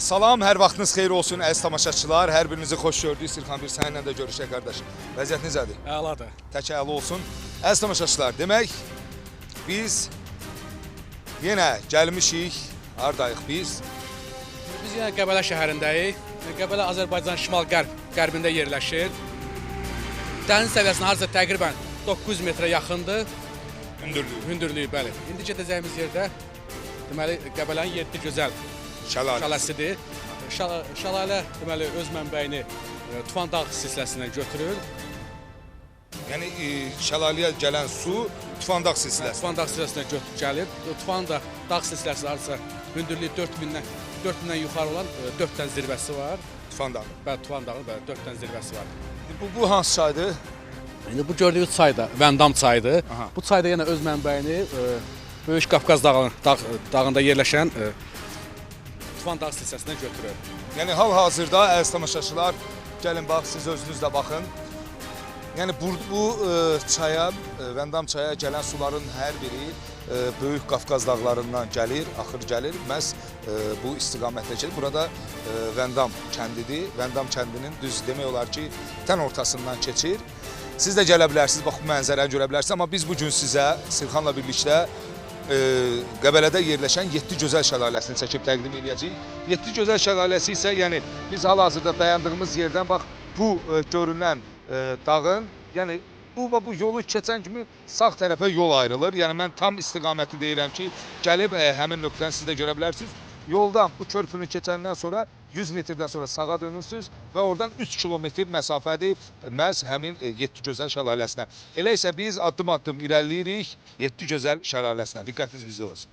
Salam, hər vaxtınız xeyir olsun əziz tamaşaçılar. Hər birinizi xoş gördük. Sirxan bir səninlə də görüşək qardaş. Vəziyyət necədir? Əladır. Tək əla olsun. Əziz tamaşaçılar, demək biz yenə gəlmişik. Hardayıq biz? Biz yenə Qəbələ şəhərindəyik. Qəbələ Azərbaycan şimal-qərbində yerləşir. Dəniz səviyyəsinə hardasa təqribən 900 metrə yaxındır. Hündürlüyü, bəli. İndi gedəcəyimiz yerdə deməli Qəbələnin 7 gözəl şəlaləsidir. Şəlalə deməli öz mənbəyini Tufan dağ silsiləsindən götürür. Yəni şəlaləyə gələn su Tufan dağ silsiləsi. Tufan dağ silsiləsindən gəlir. Tufan dağ silsiləsi hardasa hündürlüyü 4000-dən yuxarı olan 4 dənə zirvəsi var. Tufan dağı. Bəli, Tufan dağı, bəli, 4 dənə zirvəsi var. Bu hansı çaydır? İndi bu gördüyünüz çay da Vəndam çayıdır. Aha. Bu çay da yenə öz mənbəyini Böyük Qafqaz dağında yerləşən Tufan dağ silsiləsindən götürür. Yəni hal-hazırda əziz tamaşaçılar, gəlin bax, siz özünüz də baxın. Yəni bu çaya, Vəndam çaya gələn suların hər biri Böyük Qafqaz dağlarından gəlir, axır gəlir. Məhz bu istiqamətdə gəlir. Burada Vəndam kəndidir. Vəndam kəndinin düz demək olar ki, tən ortasından keçir. Siz də gələ bilərsiniz, bax bu mənzərəni görə bilərsiniz. Amma biz bugün sizə Sirxanla birlikdə Qəbələdə yerləşən 7 gözəl şəlaləsini çəkib təqdim edəcəyik. 7 gözəl şəlaləsi isə, yəni biz hal-hazırda dayandığımız yerdən bax bu görünən dağın, yəni bu yolu keçən kimi sağ tərəfə yol ayrılır. Yəni mən tam istiqaməti deyirəm ki, gəlib həmin nöqtəni siz də görə bilərsiniz. Yoldan bu körpünü keçəndən sonra 100 metrdən sonra sağa dönürsünüz və oradan 3 kilometr məsafədir məhz həmin 7 gözəl şəlaləsinə. Elə isə biz addım-addım irəliləyirik 7 gözəl şəlaləsinə. Diqqətiniz bizdə olsun.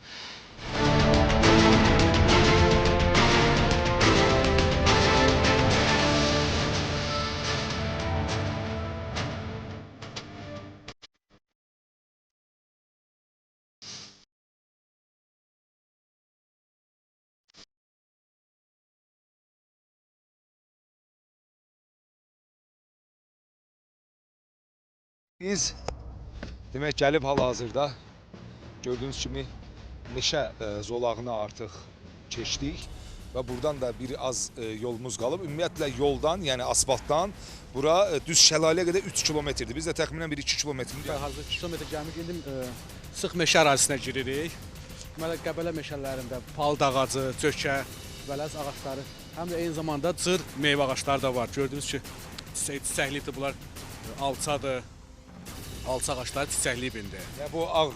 Biz demək gəlib hal-hazırda gördüyünüz kimi meşə zolağına artıq keçdik və buradan da bir az yolumuz qalıb. Ümumiyyətlə yoldan, yəni asfaltdan bura düz şəlaləyə qədər 3 kilometrdir. Biz də təxminən 1-2 kilometrdir. Hazır 2 kilometr gəlmiş, indi sıx meşə ərazisinə giririk. Deməli Qəbələ meşələrində palıd ağacı, cökə, bələz ağacları, həm də eyni zamanda cır meyvə ağacları da var. Gördüyünüz ki, çiçəklidir bunlar, alçadır. Alça ağacları çiçəkliyib indi. Yəni bu ağ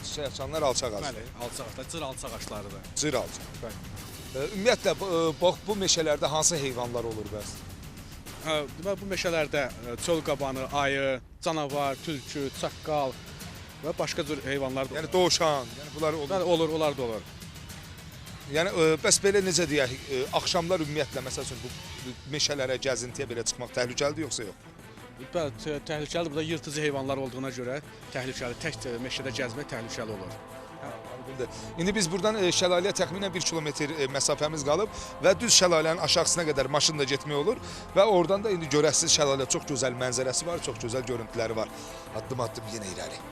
çiçək açanlar alça ağacı. Bəli, alça ağacları, cır alça ağaclarıdır. Cır alça. Bəli. Ümumiyyətlə bu meşələrdə hansı heyvanlar olur bəs? Deməli bu meşələrdə çöl qabanı, ayı, canavar, tülkü, çaqqal və başqa cür heyvanlar da olur. Yəni dovşan, yəni bunlar olur. Bəli, olur, onlar da olur. Yəni bəs belə necə deyək, axşamlar ümumiyyətlə məsəl üçün bu meşələrə gəzintiyə belə çıxmaq təhlükəlidir yoxsa yox? Bəli, təhlükəlidir. Burada yırtıcı heyvanlar olduğuna görə təhlükəli. Tək meşədə gəzmək təhlükəli olur. İndi biz buradan şəlaləyə təxminən 1 kilometr məsafəmiz qalıb və düz şəlalənin aşağısına qədər maşınla getmək olur və oradan da indi görəsiniz şəlalə çox gözəl mənzərəsi var, çox gözəl görüntüləri var. Addım-addım yenə irəli.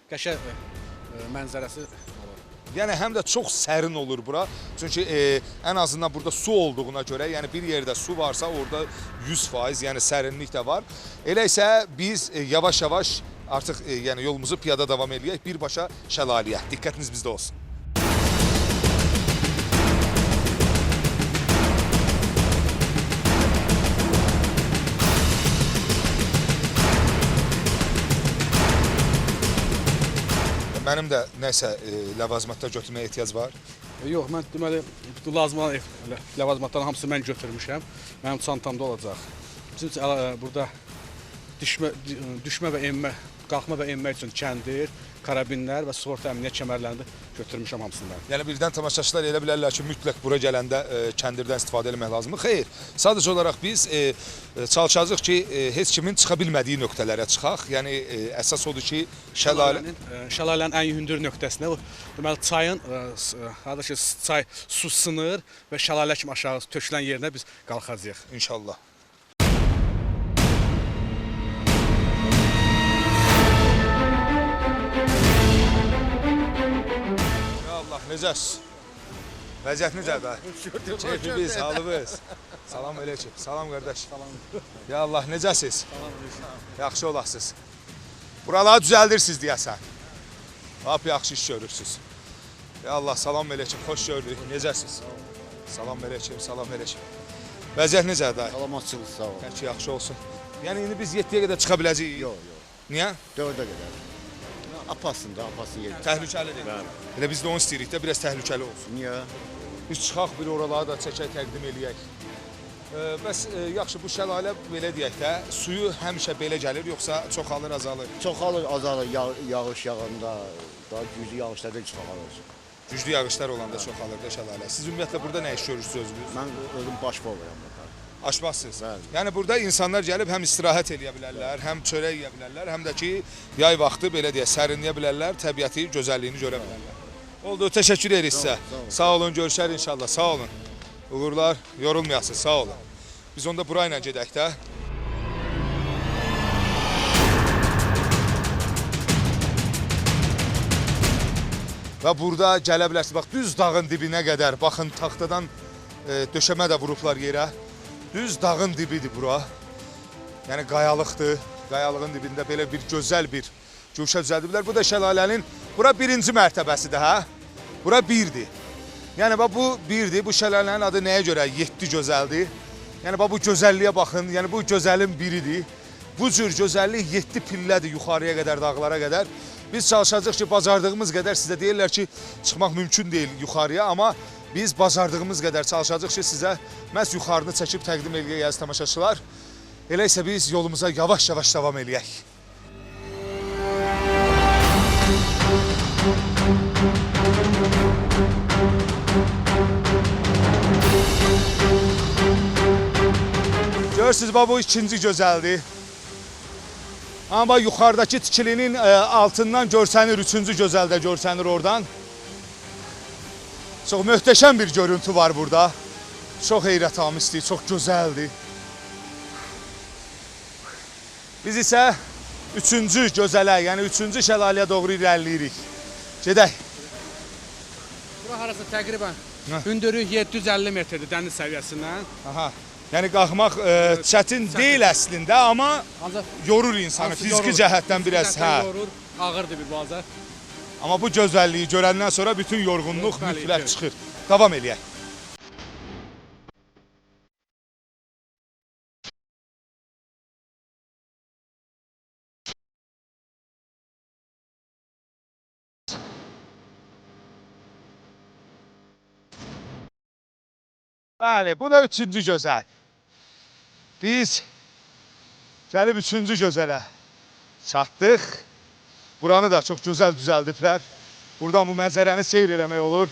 Qəşəng mənzərəsi olur. Yəni həm də çox sərin olur bura. Çünki ən azından burada su olduğuna görə, yəni bir yerdə su varsa orada 100%, yəni sərinlik də var. Elə isə biz yavaş-yavaş artıq yəni yolumuzu piyada davam eləyək. Birbaşa şəlaləyə. Diqqətiniz bizdə olsun. Mənim də nəsə ləvazimatlar götürməyə ehtiyac var. Yox, mən deməli bütün lazım olan ləvazimatların hamısını mən götürmüşəm. Mənim çantamda olacaq. Bizim burada düşmə və enmə, qalxma və enmə üçün kəndir, karabinlər və sığorta əmniyyət kəmərlərini götürmüşəm hamısından. Yəni birdən tamaşaçılar elə bilərlər ki, mütləq bura gələndə kəndirdən istifadə etmək lazımdır. Xeyr, sadəcə olaraq biz çalışacağıq ki, heç kimin çıxa bilmədiyi nöqtələrə çıxaq. Yəni əsas odur ki, şəlalənin ən hündür nöqtəsinə, deməli çayın çay su sınır və şəlalə kimi aşağı tökülən yerinə biz qalxacağıq inşallah. Necəsiz? Vəziyyət necədir? Keyfimiz, halımız. Salam aleyküm. Salam qardaş. Ya Allah, necəsiz? Yaxşı olasınız. Buraları düzəldirsiniz deyəsən. Lap yaxşı iş görürsünüz. Ya Allah, salam aleyküm. Xoş gördük. Necəsiz? Salam aleyküm, salam aleyküm. Vəziyyət necədir? Salamatsınız, sağ olun. Hər şey yaxşı olsun. Yəni indi biz 7-yə qədər çıxa biləcəyik? Yox, yox. Niyə? 4-ə qədər. Apasın yeri. Təhlükəlidir. Bəli. Elə biz də onu istəyirik də, biraz təhlükəli olsun. Niyə? Biz çıxaq bir oraları da çəkək, təqdim eləyək. Bəs yaxşı, bu şəlalə belə deyək də, suyu həmişə belə gəlir, yoxsa çoxalır, azalır? Çoxalır, azalır, yağış yağanda, daha güclü yağışlarda çoxalır. Güclü yağışlar olanda çoxalır da şəlalə. Siz ümumiyyətlə burada nə iş görürsünüz özünüz? Mən özüm başba oluram burada. Aşbazsınız. Bəli. Yəni burada insanlar gəlib həm istirahət eləyə bilərlər, həm çörək yeyə bilərlər, həm də ki, yay vaxtı belə deyək, sərinləyə bilərlər, təbiəti, gözəlliyini görə bilərlər. Oldu, təşəkkür edirik sizə. Sağ olun, görüşər inşallah, sağ olun. Uğurlar, yorulmayasınız, sağ olun. Biz onda burayla gedək də. Və burada gələ bilərsiniz, bax, düz dağın dibinə qədər, baxın, taxtadan döşəmə də vurublar yerə. Düz dağın dibidir bura. Yəni qayalıqdır. Qayalığın dibində belə bir gözəl bir güşə düzəldiblər. Bu da şəlalənin bura 1-ci mərtəbəsidir, hə? Bura 1-dir. Yəni bu 1-dir. Bu şəlalənin adı nəyə görə 7 gözəldir? Yəni bu gözəlliyə baxın. Yəni bu gözəlin biridir. Bu cür gözəllik 7 pillədir yuxarıya qədər, dağlara qədər. Biz çalışacağıq ki, bacardığımız qədər, sizə deyirlər ki, çıxmaq mümkün deyil yuxarıya, amma biz bacardığımız qədər çalışacağıq ki, sizə məhz yuxarını çəkib təqdim eləyək əziz tamaşaçılar. Elə isə biz yolumuza yavaş-yavaş davam eləyək. Görürsünüz, bu ikinci gözəldir. Amma yuxarıdakı tikilinin altından görsənir, üçüncü gözəl də görsənir oradan. Çox möhtəşəm bir görüntü var burada. Çox heyrətamizdir, çox gözəldir. Biz isə üçüncü gözələ, yəni üçüncü şəlaləyə doğru irəliləyirik. Gedək. Bura harası təqribən hündürlük 750 metrdir dəniz səviyyəsindən. Aha. Yəni qalxmaq çətin deyil əslində, amma yorur insanı, fiziki cəhətdən biraz. Yorur, ağırdır bir bazar. Amma bu gözəlliyi görəndən sonra bütün yorğunluq mütləq çıxır. Davam eləyək. Bəli, bu da üçüncü gözəl. Biz gəlib üçüncü gözələ çatdıq. Buranı da çox gözəl düzəldiblər. Buradan bu mənzərəni seyr eləmək olur.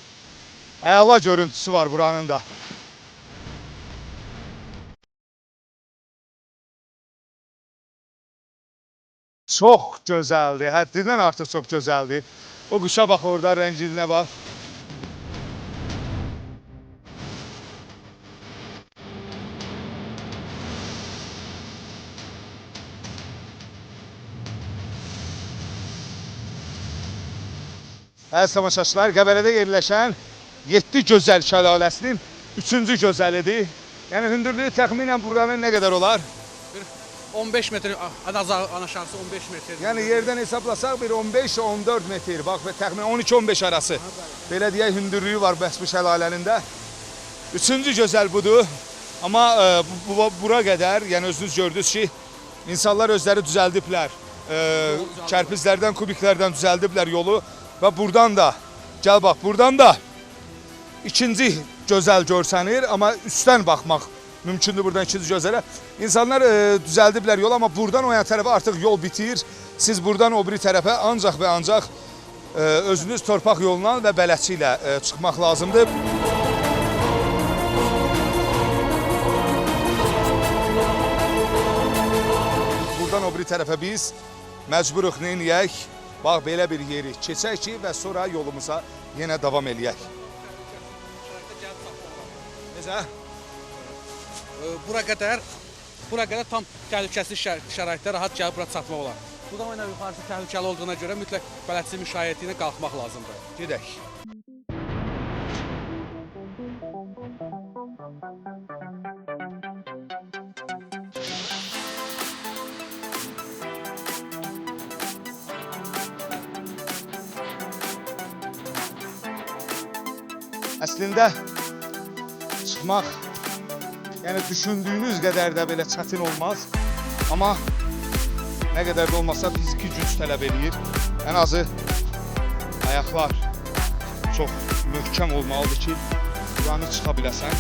Əla görüntüsü var buranın da. Çox gözəldir, həddindən artıq çox gözəldir. O quşa bax orada, rənginə bax. Əziz tamaşaçılar, Qəbələdə yerləşən 7 gözəl şəlaləsinin 3-cü gözəlidir. Yəni hündürlüyü təxminən buranın nə qədər olar? 15 metr, ən aşağısı 15 metr. Yəni yerdən hesablasaq bir 15-14 metr, bax və təxminən 12-15 arası. Belə deyək, hündürlüyü var bəs bu şəlalənin də. Üçüncü gözəl budur. Amma bura qədər, yəni özünüz gördünüz ki, insanlar özləri düzəldiblər. Kərpizlərdən, kubiklərdən düzəldiblər yolu və buradan da, gəl bax, buradan da ikinci gözəl görsənir, amma üstdən baxmaq mümkündür buradan ikinci gözələ. İnsanlar düzəldiblər yolu, amma buradan o yan tərəfə artıq yol bitir. Siz buradan o biri tərəfə ancaq və ancaq özünüz torpaq yolundan və bələdçi ilə çıxmaq lazımdır. Buradan o biri tərəfə biz məcburuq neyniyək? Bax, belə bir yeri keçək ki və sonra yolumuza yenə davam eləyək. Necə? Bura qədər tam təhlükəsiz şəraitdə rahat gəlib bura çatmaq olar. Buradan o ilə yuxarısı təhlükəli olduğuna görə mütləq bələdçi müşayiəti ilə qalxmaq lazımdır. Gedək. Əslində çıxmaq, yəni düşündüyünüz qədər də belə çətin olmaz. Amma nə qədər də olmasa fiziki güc tələb eləyir. Ən azı ayaqlar çox möhkəm olmalıdır ki, buranı çıxa biləsən.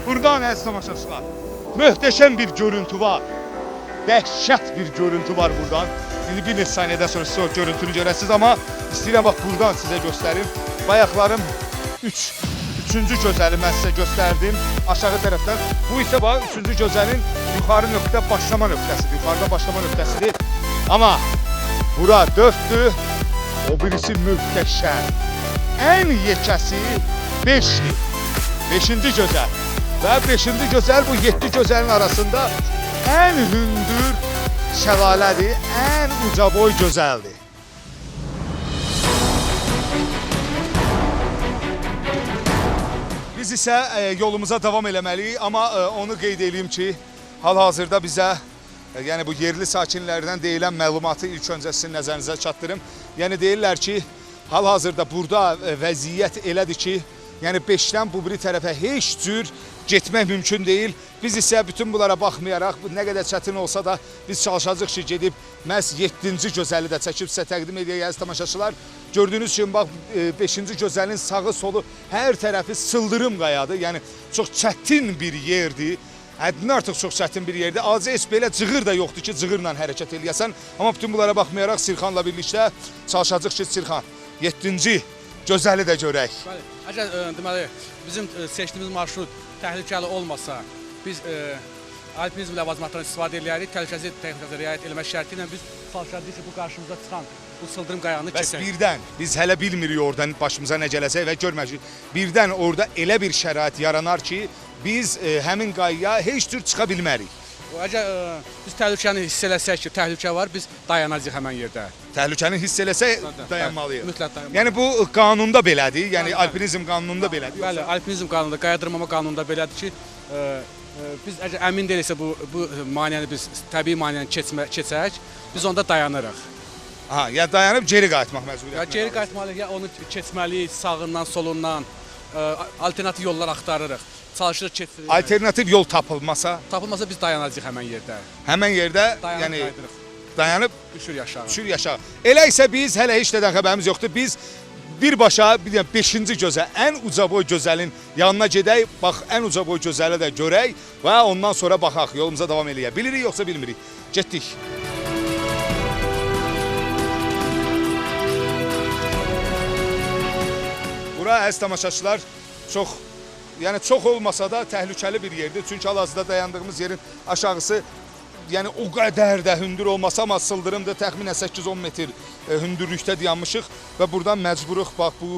Buradan əziz tamaşaçılar, möhtəşəm bir görüntü var. Dəhşət bir görüntü var buradan. İndi bir neçə saniyədən sonra siz o görüntünü görəsiniz, amma istəyirəm bax buradan sizə göstərim. Bayaqlarım üçüncü gözəli mən sizə göstərdim aşağı tərəfdən. Bu isə bax üçüncü gözəlin yuxarı nöqtə başlama nöqtəsidir. Yuxarıda başlama nöqtəsidir. Amma bura 4'dür, o birisi möhtəşəm. Ən yekəsi 5'dir. 5-ci gözəl. Və 5-ci gözəl bu 7 gözəlin arasında ən hündür şəlalədir, ən ucaboy gözəldir. Biz isə yolumuza davam eləməliyik, amma onu qeyd edeyim ki, hal-hazırda bizə, yəni bu yerli sakinlərdən deyilən məlumatı ilk öncə sizin nəzərinizə çatdırım. Yəni deyirlər ki, hal-hazırda burada vəziyyət elədir ki, yəni 5'dən bu biri tərəfə heç cür getmək mümkün deyil. Biz isə bütün bunlara baxmayaraq, nə qədər çətin olsa da biz çalışacağıq ki, gedib məhz 7-ci gözəli də çəkib sizə təqdim edək əziz tamaşaçılar. Gördüyünüz kimi bax 5-ci gözəlin sağı solu hər tərəfi sıldırım qayadır. Yəni çox çətin bir yerdir. Həddindən artıq çox çətin bir yerdir. Azca heç belə cığır da yoxdur ki, cığırla hərəkət eləyəsən. Amma bütün bunlara baxmayaraq Sirxanla birlikdə çalışacağıq ki, Sirxan 7-ci gözəli də görək. Bəli. Əgər deməli bizim seçdiyimiz marşrut təhlükəli olmasa, biz alpinizm ləvazimatlarından istifadə edərik, təhlükəsizliyə riayət etmək şərti ilə biz çalışacağıq ki, bu qarşımıza çıxan bu sıldırım qayanı keçək. Bəs birdən biz hələ bilmirik oradan başımıza nə gələcək və görməyəcəyik. Birdən orada elə bir şərait yaranar ki, biz həmin qayaya heç cür çıxa bilmərik. Əgər biz təhlükəni hiss eləsək ki, təhlükə var, biz dayanacağıq həmən yerdə. Təhlükəni hiss eləsək dayanmalıyıq. Mütləq dayanmalıyıq. Yəni bu qanunda belədir, yəni alpinizm qanununda belədir. Bəli, alpinizm qanununda, qayadırmama qanununda belədir ki, biz əgər əmin deyilsə bu maneəni biz təbii maneəni keçək, biz onda dayanırıq. Aha, ya dayanıb geri qayıtmaq məcburiyyətində. Ya geri qayıtmalıyıq, ya onu keçməliyik, sağından, solundan, alternativ yollar axtarırıq. Çalışırıq keçirik. Alternativ yol tapılmasa biz dayanacağıq həmən yerdə. Həmən yerdə Dayanıb yəni qaydırıq. dayanıb Düşür yaşağı. düşür yaşağı. Elə isə biz hələ heç nədən xəbərimiz yoxdur. Biz birbaşa 5-ci gözəl, ən ucaboy gözəlin yanına gedək. Bax, ən ucaboy gözəli də görək və ondan sonra baxaq, yolumuza davam eləyək. Bilirik yoxsa bilmirik? Getdik. Bura əziz tamaşaçılar çox olmasa da təhlükəli bir yerdir. Çünki hal-hazırda dayandığımız yerin aşağısı yəni o qədər də hündür olmasa, amma sıldırımdır. Təxminən 8-10 metr hündürlükdə dayanmışıq və buradan məcburuq bax bu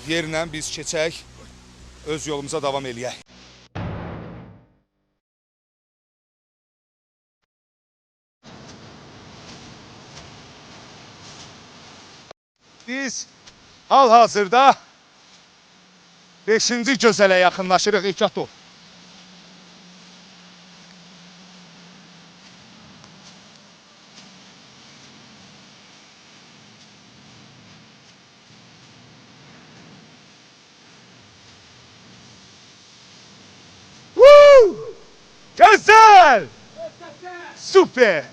yerlə biz keçək, öz yolumuza davam eləyək. Biz hal-hazırda 5-ci gözələ yaxınlaşırıq, ehtiyat ol. Gözəl! Süper!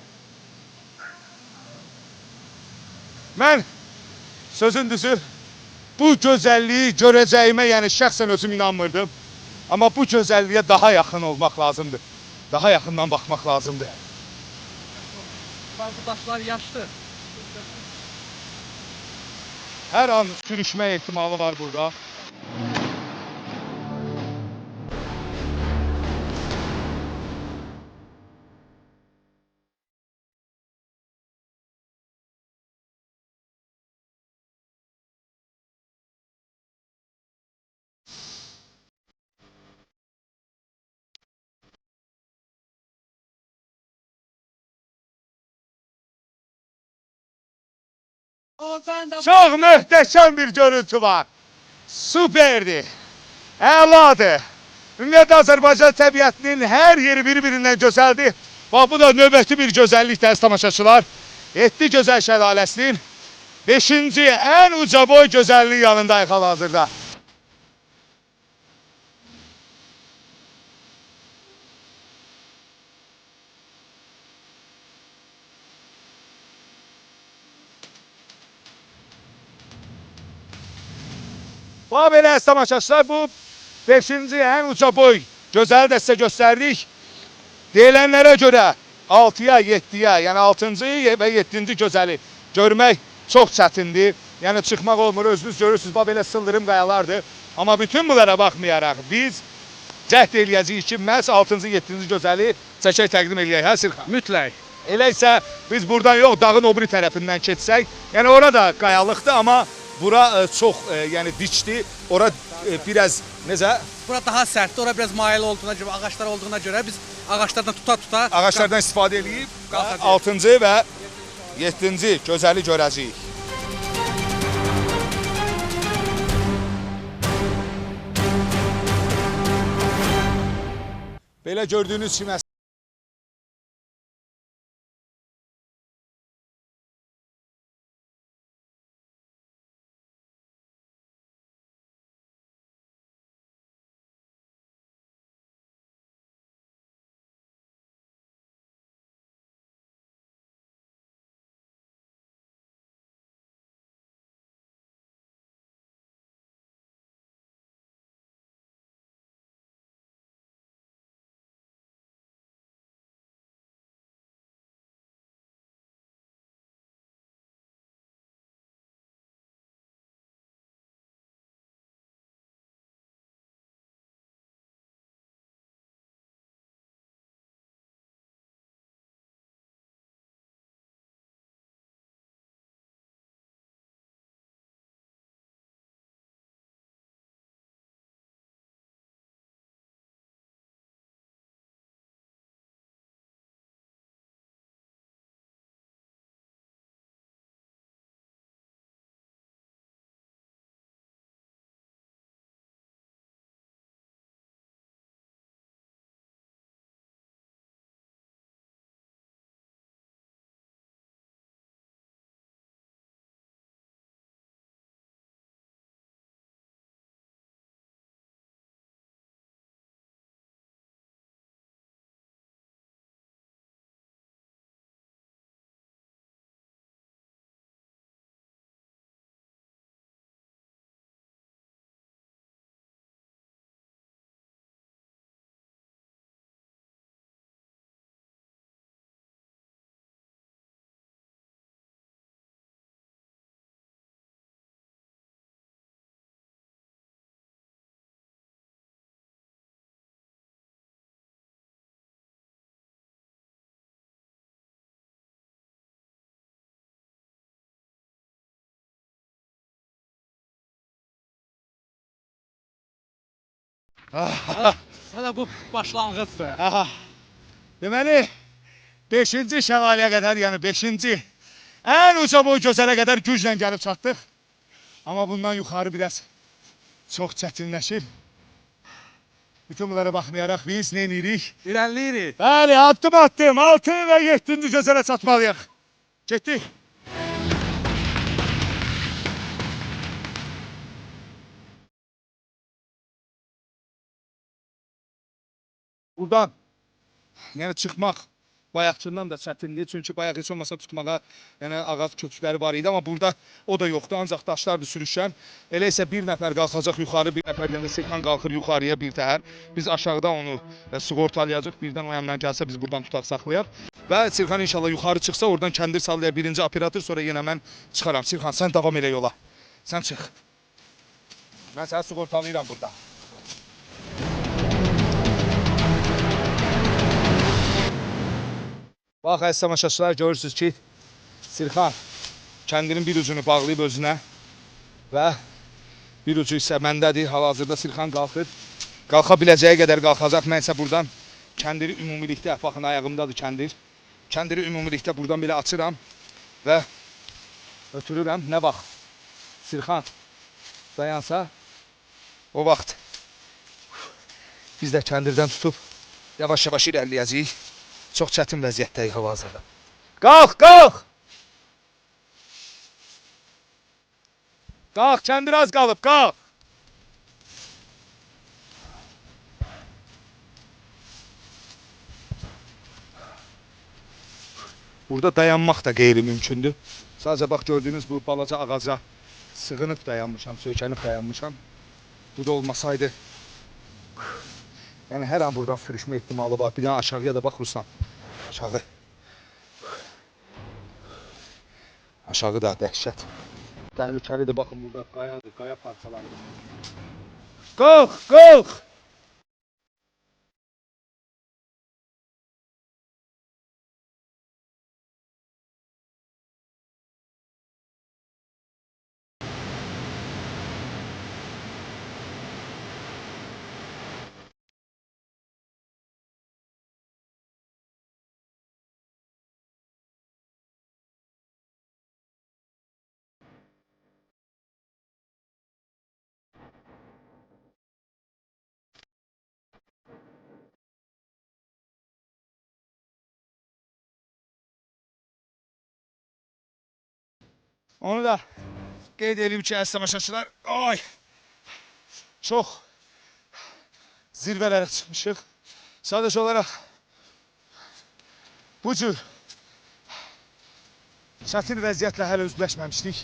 Mən sözün düzü bu gözəlliyi görəcəyimə, yəni şəxsən özüm inanmırdım. Amma bu gözəlliyə daha yaxın olmaq lazımdır. Daha yaxından baxmaq lazımdır. Bazı daşlar yaşlı. Hər an sürüşmə ehtimalı var burada. Çox möhtəşəm bir görüntü var. Süperdir. Əladır. Ümumiyyətlə Azərbaycan təbiətinin hər yeri bir-birindən gözəldir. Bax, bu da növbəti bir gözəllik dərs tamaşaçılar. 7 gözəl şəlaləsinin 5-ci ən uca boy gözəlliyi yanındayıq hal-hazırda. Bax, belə dərs tamaşaçılar, bu 5-ci ən uca boy gözəli də sizə göstərdik. Deyilənlərə görə 6-ya, 7-yə, yəni 6-cı və 7-ci gözəli görmək çox çətindir. Yəni çıxmaq olmur, özünüz görürsünüz, bax belə sıldırım qayalardır. Amma bütün bunlara baxmayaraq biz cəhd eləyəcəyik ki, məhz 6-cı, 7-ci gözəli çəkək təqdim eləyək, hə Sirxan? Mütləq. Elə isə biz buradan yox, dağın o biri tərəfindən keçsək, yəni ora da qayalıqdır, amma bura çox yəni dikdir. Ora biraz necə? Bura daha sərtdir, ora biraz mayıl olduğuna görə, ağaclar olduğuna görə biz ağaclardan tuta-tuta Ağaclardan istifadə edib qalxacağıq. 6-cı və 7-ci gözəli görəcəyik. Belə gördüyünüz kimi Hələ bu başlanğıcdır. deməli 5-ci şəlaləyə qədər, yəni 5-ci ən uca boy gözələ qədər güclə gəlib çatdıq. Amma bundan yuxarı biraz çox çətinləşir. Bütün bunlara baxmayaraq biz nə edirik? İrəliyirik. Bəli, addım attım. 6 və 7-ci gözələ çatmalıyıq. Getdik. Buradan yəni çıxmaq bayaqçından da çətindir. Çünki bayaq heç olmasa tutmağa yəni ağac kökləri var idi, amma burada o da yoxdur. Ancaq daşlardır sürüşən. Elə isə bir nəfər qalxacaq yuxarı, bir nəfər yəni Serkan qalxır yuxarıya bir təhər. Biz aşağıda onu sığortalayacaq. Birdən o yandan gəlsə biz buradan tutaq saxlayaq. Və Serkan inşallah yuxarı çıxsa oradan kəndir sallayar birinci operator, sonra yenə mən çıxaram. Serkan sən davam elə yola. Sən çıx. Mən səni sığortalayıram burada. Bax, əziz tamaşaçılar, görürsünüz ki, Serkan kəndirin bir ucunu bağlayıb özünə və bir ucu isə məndədir. Hal-hazırda Serkan qalxır. Qalxa biləcəyi qədər qalxacaq. Mən isə buradan kəndiri ümumilikdə, baxın ayağımdadır kəndir. Kəndiri ümumilikdə buradan belə açıram və ötürürəm. Nə vaxt Serkan dayansa, o vaxt biz də kəndirdən tutub yavaş-yavaş irəliləyəcəyik. Çox çətin vəziyyətdəyik hal-hazırda. Qalx, qalx! Qalx, kəndir az qalıb, qalx! Burada dayanmaq da qeyri-mümkündür. Sadəcə bax, gördüyünüz bu balaca ağaca sığınıb dayanmışam, söykənib dayanmışam. Bu da olmasaydı, yəni hər an buradan sürüşmə ehtimalı var. Bir dənə aşağıya da bax Ruslan. Aşağı. Aşağı da dəhşət. Təhlükəlidir, baxın burada qayadır, qaya parçaları. Qalx, qalx! Onu da qeyd edeyim ki, əziz tamaşaçılar, çox zirvələrə çıxmışıq. Sadəcə olaraq bu cür çətin vəziyyətlə hələ üzləşməmişdik.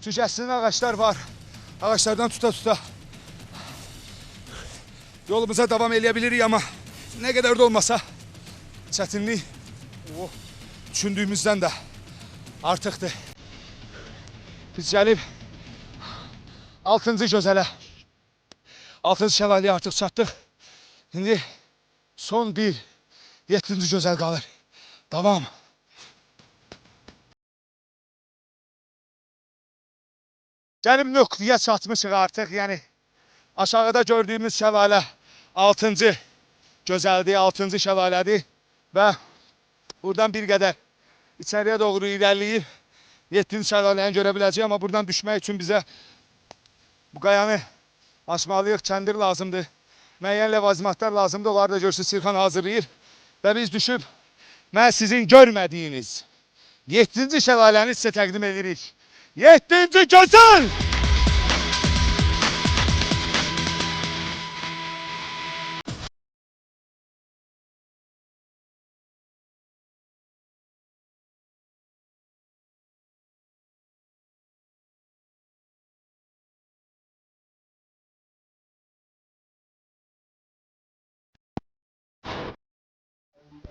Çünki əslində ağaçlar var. Ağaçlardan tuta-tuta yolumuza davam edə bilirik, amma nə qədər də olmasa çətinlik düşündüyümüzdən də artıqdır. Biz gəlib 6-cı gözələ, 6-cı şəlaləyə artıq çatdıq. İndi son bir 7-ci gözəl qalır. Davam. Gəlib nöqtəyə çatmışıq artıq. Yəni aşağıda gördüyümüz şəlalə 6-cı gözəldir, 6-cı şəlalədir və buradan bir qədər içəriyə doğru irəliləyib 7-ci şəlaləni görə biləcəyik, amma buradan düşmək üçün bizə bu qayanı aşmalıyıq, kəndir lazımdır, müəyyən ləvazimatlar lazımdır, onları da görürsünüz Serkan hazırlayır və biz düşüb mən sizin görmədiyiniz 7-ci şəlaləni sizə təqdim edirik. 7-ci gözəl!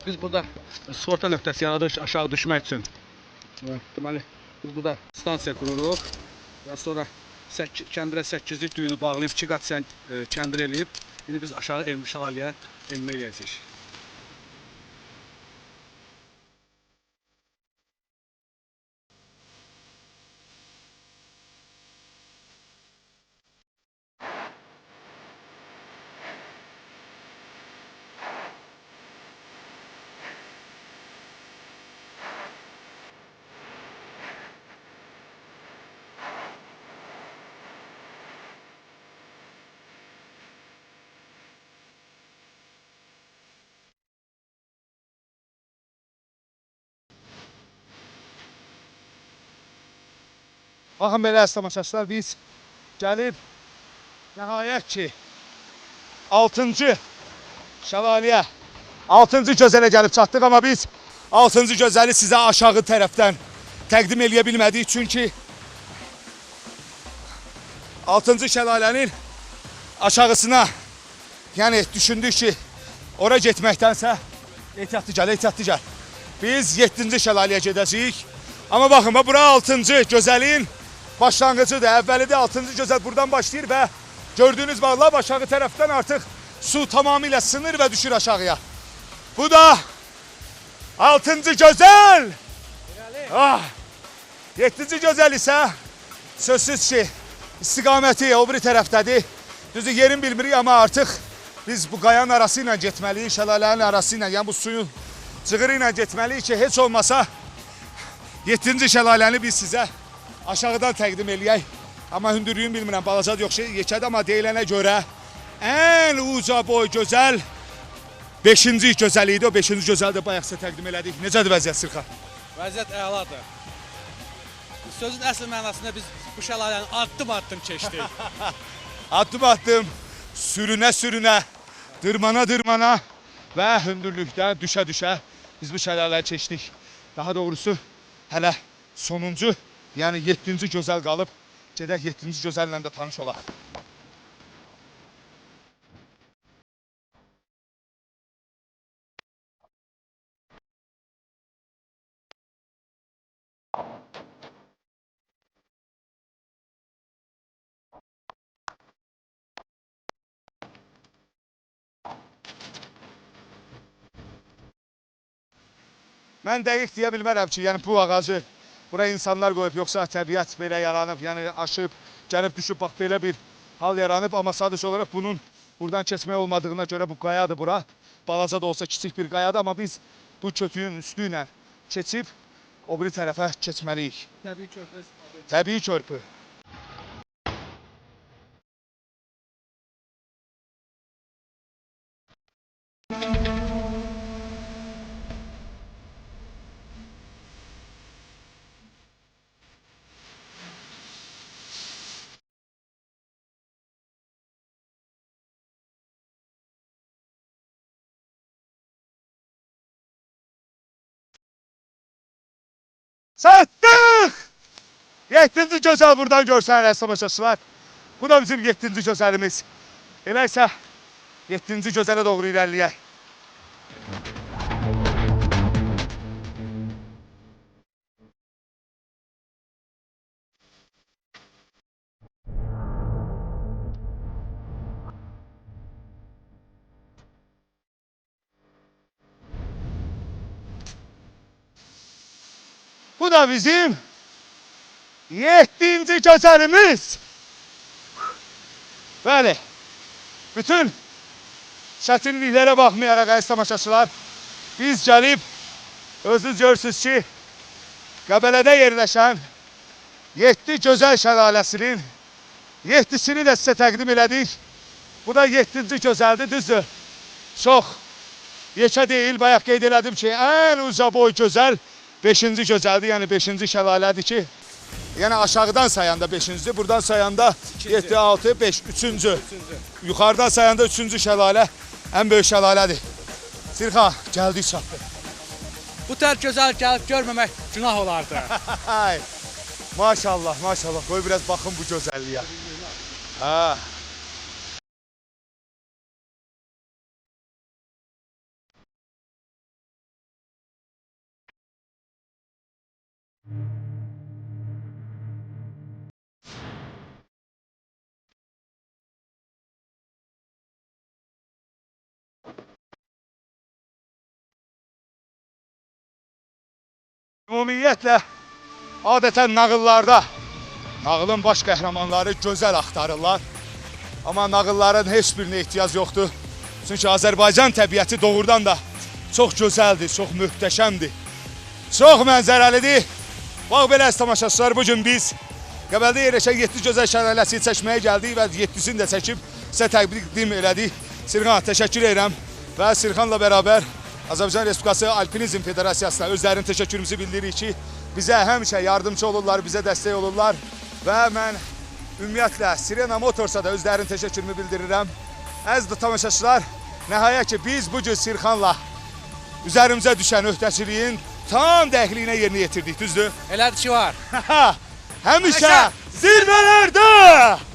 Biz burada sığorta nöqtəsi yaradırıq aşağı düşmək üçün. Deməli, biz burada stansiya qururuq və sonra kəndirə 8-lik düyünü bağlayıb 2 qat kəndir eləyib. İndi biz aşağı şəlaləyə enmə eləyəcəyik. Baxın belə əziz tamaşaçılar, biz gəlib nəhayət ki 6-cı şəlaləyə, 6-cı gözələ gəlib çatdıq, amma biz 6-cı gözəli sizə aşağı tərəfdən təqdim eləyə bilmədik, çünki 6-cı şəlalənin aşağısına, yəni düşündük ki, ora getməkdənsə ehtiyatlı gəl. Biz 7-ci şəlaləyə gedəcəyik. Amma baxın, bura 6-cı gözəlin başlanğıcıdır. Əvvəlidə 6-cı gözəl buradan başlayır və gördüyünüz bağlar aşağı tərəfdən artıq su tamamilə sınır və düşür aşağıya. Bu da 6-cı gözəl. 7-ci gözəl isə sözsüz ki, istiqaməti o biri tərəfdədir. Düzü yerin bilmirik, amma artıq biz bu qayanın arası ilə getməliyik, şəlalənin arası ilə, yəni bu suyun cığırı ilə getməliyik ki, heç olmasa 7-ci şəlaləni biz sizə aşağıdan təqdim eləyək. Amma hündürlüyün bilmirəm, balacadır yoxsa yekədir, amma deyilənə görə ən uca boy gözəl 5-ci gözəl idi. O 5-ci gözəli də bayaq sizə təqdim elədik. Necədir vəziyyət Sirxan? Vəziyyət əladır. Sözün əsl mənasında biz bu şəlaləni addım-addım keçdik. Addım-addım, sürünə-sürünə, dırmana-dırmana və hündürlükdən düşə-düşə biz bu şəlaləyə keçdik. Daha doğrusu hələ sonuncu, yəni 7-ci gözəl qalıb. Gedək 7-ci gözəllə də tanış olaq. Mən dəqiq deyə bilmərəm ki, yəni bu ağacı bura insanlar qoyub, yoxsa təbiət belə yaranıb, yəni aşıb, gəlib düşüb, bax belə bir hal yaranıb. Amma sadəcə olaraq bunun buradan keçmək olmadığına görə bu qayadır bura. Balaca da olsa kiçik bir qayadır, amma biz bu kötüyün üstü ilə keçib o biri tərəfə keçməliyik. Təbii körpü. Satdıq! 7-ci gözəl buradan görsən rəssamlaşaçılar. Bu da bizim 7-ci gözəlimiz. Elə isə 7-ci gözələ doğru irəliləyək. Bu da bizim 7-ci gözəlimiz. Bəli, bütün çətinliklərə baxmayaraq əziz tamaşaçılar, biz gəlib, özünüz görürsünüz ki, Qəbələdə yerləşən 7 gözəl şəlaləsinin 7-sini də sizə təqdim elədik. Bu da 7-ci gözəldir, düzdür. Çox yekə deyil, bayaq qeyd elədim ki, ən uca boy gözəl 5-ci gözəldir, yəni 5-ci şəlalədir ki, yəni aşağıdan sayanda 5-cidir, buradan sayanda 7, 6, 5, 3-cü. Yuxarıdan sayanda 3-cü şəlalə ən böyük şəlalədir. Sirxan, gəldik çatdıq. Bu tər gözəl gəlib görməmək günah olardı. Maşallah, maşallah. Qoy biraz baxın bu gözəlliyə. Ha. Ümumiyyətlə, adətən nağıllarda nağılın baş qəhrəmanları gözəl axtarırlar. Amma nağılların heç birinə ehtiyac yoxdur. Çünki Azərbaycan təbiəti doğrudan da çox gözəldir, çox möhtəşəmdir. Çox mənzərəlidir. Bax belə əziz tamaşaçılar, bugün biz Qəbələdə yerləşən 7 gözəl şəlaləsini çəkməyə gəldik və 7-sini də çəkib sizə təqdim elədik. Sirxan, təşəkkür edirəm və Sirxanla bərabər Azərbaycan Respublikası Alpinizm Federasiyasına özlərinin təşəkkürümüzü bildiririk ki, bizə həmişə yardımcı olurlar, bizə dəstək olurlar və mən ümumiyyətlə Sirena Motorsa da özlərinin təşəkkürümü bildirirəm. Əziz tamaşaçılar, nəhayət ki biz bu gün Sirxanla üzərimizə düşən öhdəçiliyin tam dəhliyinə yerinə yetirdik, düzdür? Elədir ki var. Həmişə zirvələrdə!